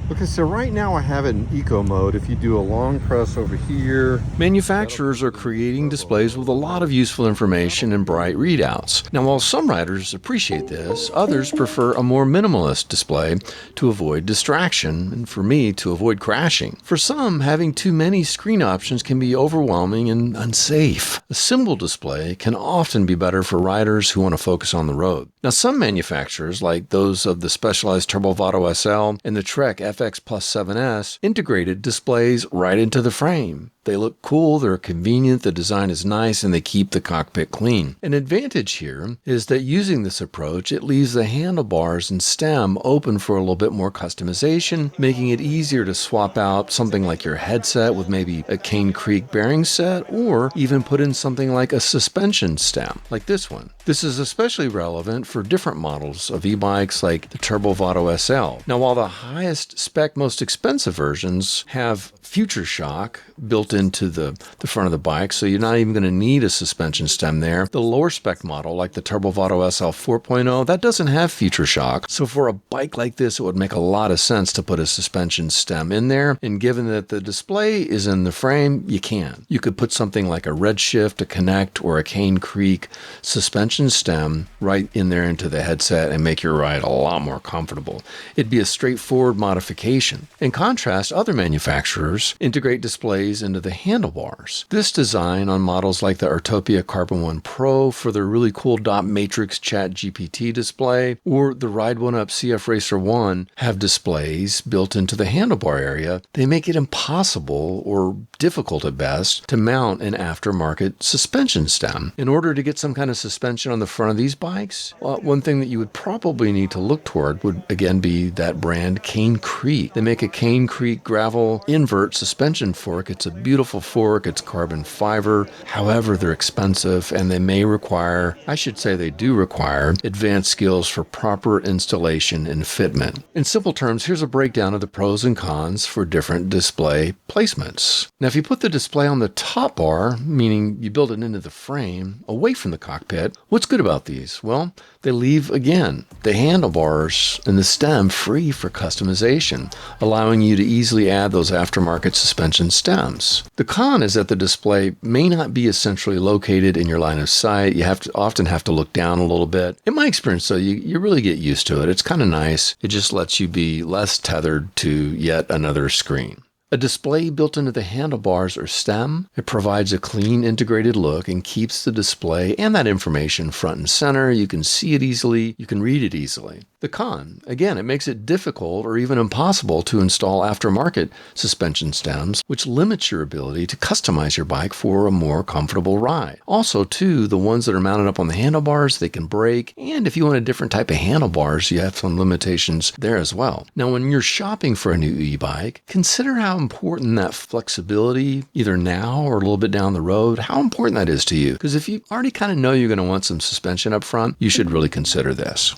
Okay, so right now I have it in eco mode. If you do a long press over here, Manufacturers are creating displays with a lot of useful information and bright readouts. Now, while some riders appreciate this, others prefer a more minimalist display to avoid distraction, and for me, to avoid crashing. For some, having too many screen options can be overwhelming and unsafe. A symbol display can often be better for riders who want to focus on the road. Now, some manufacturers, like those of the Specialized Turbo Vado SL and the Trek FX Plus 7S, integrated displays right into the frame. They look cool, they're convenient, the design is nice, and they keep the cockpit clean. An advantage here is that using this approach, it leaves the handlebars and stem open for a little bit more customization, making it easier to swap out something like your headset with maybe a Cane Creek bearing set, or even put in something like a suspension stem, like this one. This is especially relevant for different models of e-bikes like the Turbo Vado SL. Now, while the highest spec, most expensive versions have Future Shock built into the front of the bike, so you're not even going to need a suspension stem there. The lower spec model, like the Turbo Vado SL 4.0, that doesn't have Future Shock. So for a bike like this, it would make a lot of sense to put a suspension stem in there. And given that the display is in the frame, you can. You could put something like a Redshift, a Connect, or a Cane Creek suspension stem right in there into the headset and make your ride a lot more comfortable. It'd be a straightforward modification. In contrast, other manufacturers integrate displays into the handlebars. This design on models like the Urtopia Carbon One Pro for their really cool dot matrix chat GPT display, or the Ride1Up CF Racer 1 have displays built into the handlebar area. They make it impossible, or difficult at best, to mount an aftermarket suspension stem. In order to get some kind of suspension on the front of these bikes, one thing that you would probably need to look toward would again be that brand Cane Creek. They make a Cane Creek gravel invert suspension fork. It's a beautiful fork. It's carbon fiber. However, they're expensive and they may require, I should say they do require, advanced skills for proper installation and fitment. In simple terms, here's a breakdown of the pros and cons for different display placements. Now, if you put the display on the top bar, meaning you build it into the frame, away from the cockpit, what's good about these? Well, they leave, again, the handlebars and the stem free for customization, allowing you to easily add those aftermarket suspension stems. The con is that the display may not be as centrally located in your line of sight. You often have to look down a little bit. In my experience, though, you really get used to it. It's kind of nice. It just lets you be less tethered to yet another screen. A display built into the handlebars or stem, it provides a clean, integrated look and keeps the display and that information front and center. You can see it easily, you can read it easily. The con, again, it makes it difficult or even impossible to install aftermarket suspension stems, which limits your ability to customize your bike for a more comfortable ride. Also, too, the ones that are mounted up on the handlebars, they can break, and if you want a different type of handlebars, you have some limitations there as well. Now, when you're shopping for a new e-bike, consider how important that flexibility, either now or a little bit down the road, how important that is to you. Because if you already kind of know you're going to want some suspension up front, you should really consider this.